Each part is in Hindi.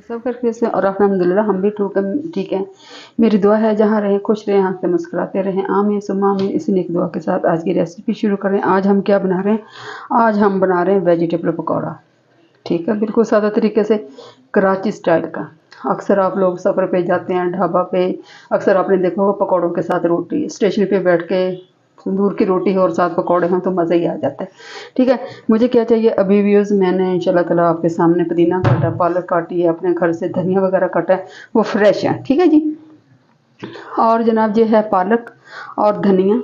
सब करके से और अल्हम्दुलिल्लाह हम भी ठीक है। मेरी दुआ है जहाँ रहें खुश रहें, हंसते मुस्कुराते रहें। आमीन सुम्मा आमीन। इसी नेक दुआ के साथ आज की रेसिपी शुरू करें। आज हम क्या बना रहे हैं? आज हम बना रहे हैं वेजिटेबल पकौड़ा। ठीक है, बिल्कुल सादा तरीके से, कराची स्टाइल का। अक्सर आप लोग सफ़र पे जाते हैं, ढाबा पे, अक्सर आपने देखा होगा पकौड़ों के साथ रोटी, स्टेशन पे बैठ के तंदूर की रोटी हो और साथ पकौड़े हों तो मज़ा ही आ जाता है। ठीक है, मुझे क्या चाहिए अभी व्यूज़, मैंने इंशाल्लाह ताला आपके सामने पुदीना काटा, पालक काटी है, अपने घर से धनिया वगैरह काटा है, वो फ्रेश है। ठीक है जी। और जनाब ये है पालक और धनिया,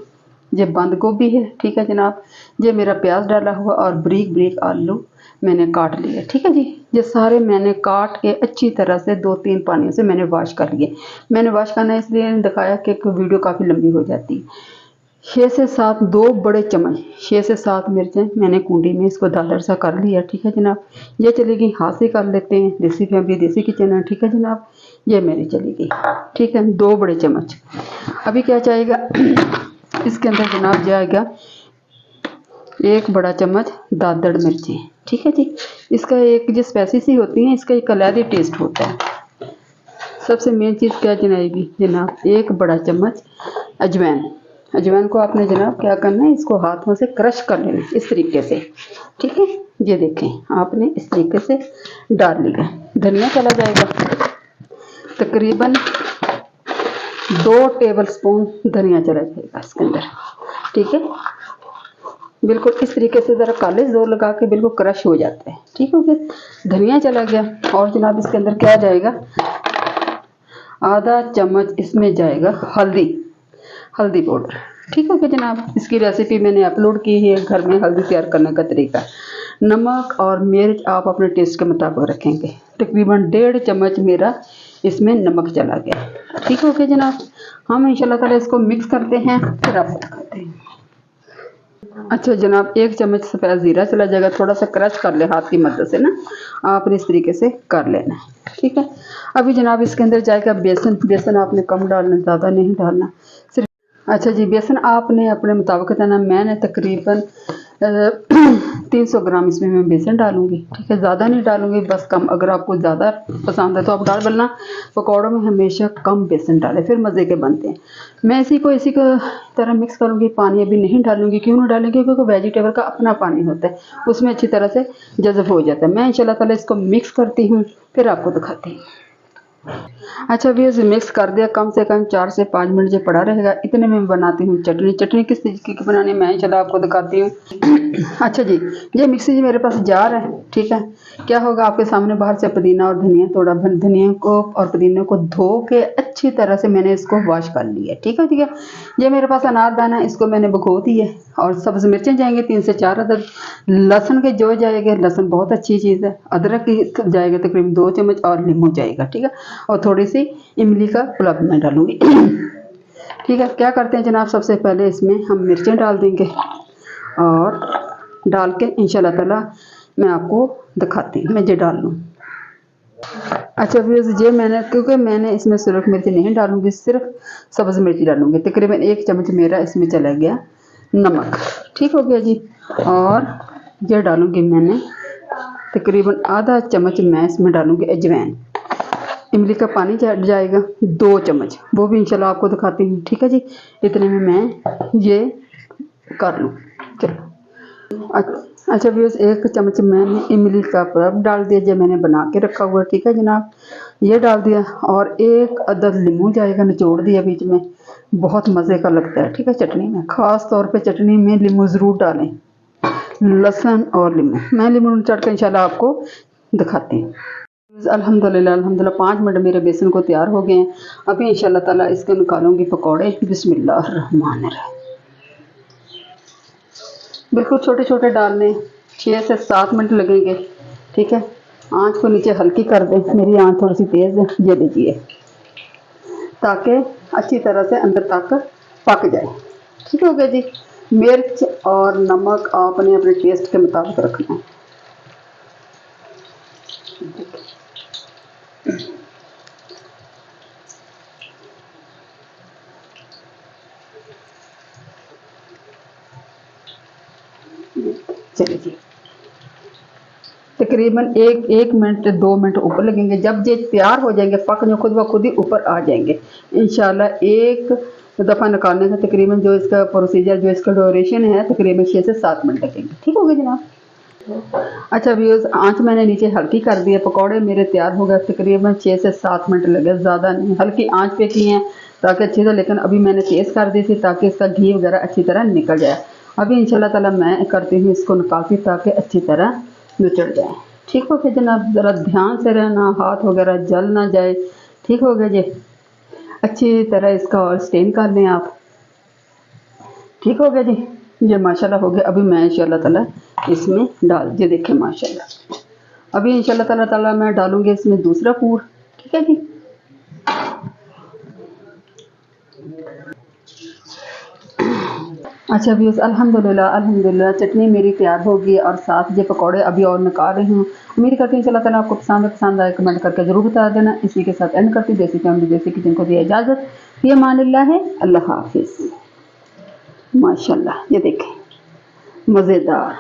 ये बंद गोभी है। ठीक है जनाब, ये मेरा प्याज डाला हुआ और बारीक बारीक आलू मैंने काट लिए। ठीक है जी, ये सारे मैंने काट के अच्छी तरह से 2-3 पानियों से मैंने वॉश कर लिए। मैंने वॉश करना इसलिए नहीं दिखाया कि वीडियो काफ़ी लंबी हो जाती है। 6 से 7 2 बड़े चम्मच 6 से 7 मिर्चें मैंने कूंडी में इसको दादर सा कर लिया। ठीक है जनाब, ये चलेगी, हाथ से कर लेते हैं, देसी फैमिली देसी किचन है। ठीक है जनाब, ये मेरी चलेगी। ठीक है, 2 बड़े चम्मच। अभी क्या चाहिएगा इसके अंदर जनाब, जाएगा 1 बड़ा चम्मच दादड़ मिर्चें। ठीक है जी, इसका एक जो स्पाइसी सी होती है, इसका एक अलग टेस्ट होता है। सबसे मेन चीज़ क्या जनाएगी जनाब, 1 बड़ा चम्मच अजवाइन। अजवाइन को आपने जनाब क्या करना है, इसको हाथों से क्रश कर लेना है इस तरीके से। ठीक है, ये देखें आपने इस तरीके से डाल लिया। धनिया चला जाएगा, तकरीबन 2 टेबल स्पून धनिया चला जाएगा इसके अंदर। ठीक है, बिल्कुल इस तरीके से ज़रा काले जोर लगा के बिल्कुल क्रश हो जाता है। ठीक हो गया, धनिया चला गया। और जनाब इसके अंदर क्या जाएगा, आधा चम्मच इसमें जाएगा हल्दी, हल्दी पाउडर। ठीक हो गया जनाब, इसकी रेसिपी मैंने अपलोड की है, घर में हल्दी तैयार करने का तरीका। नमक और मिर्च आप अपने टेस्ट के मुताबिक रखेंगे। तकरीबन 1.5 चम्मच मेरा इसमें नमक चला गया। ठीक हो गया जनाब, हम इंशाल्लाह ताला इसको मिक्स करते हैं, फिर आपको दिखाते हैं। अच्छा जनाब, 1 चम्मच सफ़ेद ज़ीरा चला जाएगा, थोड़ा सा क्रश कर ले हाथ की मदद से ना, आपने इस तरीके से कर लेना है। ठीक है, अभी जनाब इसके अंदर जाएगा बेसन। बेसन आपने कम डालना, ज़्यादा नहीं डालना, सिर्फ। अच्छा जी, बेसन आपने अपने मुताबिक बताना। मैंने तकरीबन 300 ग्राम इसमें मैं बेसन डालूंगी। ठीक है, ज़्यादा नहीं डालूंगी, बस कम। अगर आपको ज़्यादा पसंद है तो आप डाल, वरना पकौड़ों में हमेशा कम बेसन डालें, फिर मज़े के बनते हैं। मैं इसी को तरह मिक्स करूंगी, पानी अभी नहीं डालूंगी। क्यों नहीं डालूंगी, क्योंकि वेजिटेबल का अपना पानी होता है, उसमें अच्छी तरह से जज़ब हो जाता है। मैं इंशाल्लाह ताला इसको मिक्स करती हूँ, फिर आपको दिखाती हूँ। अच्छा भी मिक्स कर दिया, कम से कम 4 से 5 मिनट जो पड़ा रहेगा, इतने में बनाती हूँ चटनी। चटनी किस तरीके की बनानी मैं चलो आपको दिखाती हूँ। अच्छा जी, ये मिक्सी जी मेरे पास जार है। ठीक है, क्या होगा, आपके सामने बाहर से पुदीना और धनिया, थोड़ा धनिया को और पुदीने को धो के अच्छी तरह से मैंने इसको वॉश कर लिया। ठीक है, ठीक है। ये मेरे पास अनारदाना है, इसको मैंने भिगो दी है। और सब्ज़ मिर्चें जाएंगे 3 से 4 अदद, लहसुन के जो जाएंगे, लहसुन बहुत अच्छी चीज़ है, अदरक की जाएगा तकरीबन 2 चम्मच, और नींबू जाएगा। ठीक है, और थोड़ी सी इमली का पुलाव मैं डालूंगी। ठीक है, क्या करते हैं जनाब, सबसे पहले इसमें हम मिर्चें डाल देंगे और डाल के इंशाल्लाह ताला मैं आपको दिखाती हूँ मैं ये डाल लूँ। अच्छा फिर ये मैंने, क्योंकि मैंने इसमें सुरख मिर्ची नहीं डालूंगी, सिर्फ सब्ज़ मिर्ची डालूंगी। तकरीबन 1 चम्मच मेरा इसमें चला गया नमक। ठीक हो गया जी, और ये डालूंगी मैंने तकरीबन आधा चम्मच मैं इसमें डालूंगी अजवाइन। इमली का पानी जाएगा 2 चम्मच, वो भी इंशाल्लाह आपको दिखाती हूँ। ठीक है जी, इतने में मैं ये कर लूँ। चलो, अच्छा व्यूअर्स, 1 चम्मच मैंने इमली का पल्प डाल दिया जो मैंने बना के रखा हुआ है। ठीक है जनाब, ये डाल दिया, और 1 अदद नींबू जाएगा, निचोड़ दिया बीच में, बहुत मज़े का लगता है। ठीक है, चटनी में, ख़ास तौर पे चटनी में नींबू ज़रूर डालें, लहसुन और नींबू। मैं नींबू चढ़ कर इंशाल्लाह आपको दिखाती हूँ। अल्हम्दुलिल्लाह अल्हम्दुलिल्लाह 5 मिनट मेरे बेसन को तैयार हो गए हैं। अभी इंशाल्लाह ताला इसके निकालूंगी पकौड़े। बिस्मिल्लाहिर्रहमानिर्रहीम। बिल्कुल छोटे छोटे डालने, 6 से 7 मिनट लगेंगे। ठीक है, आँच को नीचे हल्की कर दें, मेरी आँच थोड़ी सी तेज़ है, ये लीजिए, ताकि अच्छी तरह से अंदर तक पक जाए। ठीक हो गया जी, मिर्च और नमक आपने अपने टेस्ट के मुताबिक रखना है। चलिए जी, तकरीबन एक मिनट 2 मिनट ऊपर लगेंगे। जब ये तैयार हो जाएंगे पक जो खुद ब खुद ही ऊपर आ जाएंगे इंशाल्लाह। एक दफ़ा निकालने का तकरीबन जो इसका प्रोसीजर जो इसका ड्यूरेशन है तकरीबन 6 से 7 मिनट लगेंगे। ठीक हो गया जनाब। अच्छा व्यूअर्स, आंच मैंने नीचे हल्की कर दी है। पकौड़े मेरे तैयार हो गए, तकरीबन 6 से 7 मिनट लगे, ज़्यादा नहीं, हल्की आंच पे किए हैं ताकि अच्छी तरह, लेकिन अभी मैंने तेज़ कर दी थी ताकि इसका घी वगैरह अच्छी तरह निकल जाए। अभी इंशाल्लाह ताला मैं करती हूँ इसको निकालती ताकि अच्छी तरह निचड़ जाए। ठीक हो गया जनाब, ज़रा ध्यान से रहना, हाथ वगैरह जल ना जाए। ठीक हो गया जी। अच्छी तरह इसका और स्टेन कर लें आप। ठीक हो गया जी, ये माशाल्लाह हो गया। अभी मैं इंशाल्लाह ताला इसमें डाल, ये देखें माशाल्लाह। अभी इंशाल्लाह ताला मैं डालूंगी इसमें दूसरा पूर। ठीक है जी। अच्छा व्यूअर्स, अल्हम्दुलिल्लाह चटनी मेरी तैयार होगी और साथ ये पकौड़े अभी और निकाल रही हूँ। उम्मीद करती हूँ इंशाल्लाह ताला आपको पसंद आए, कमेंट करके ज़रूर बता देना। इसी के साथ एंड करती देसी फैमिली देसी किचन को दिया इजाज़त। फ़ी अमानिल्लाह है, अल्लाह हाफिज़। माशाल्लाह ये देखें मज़ेदार।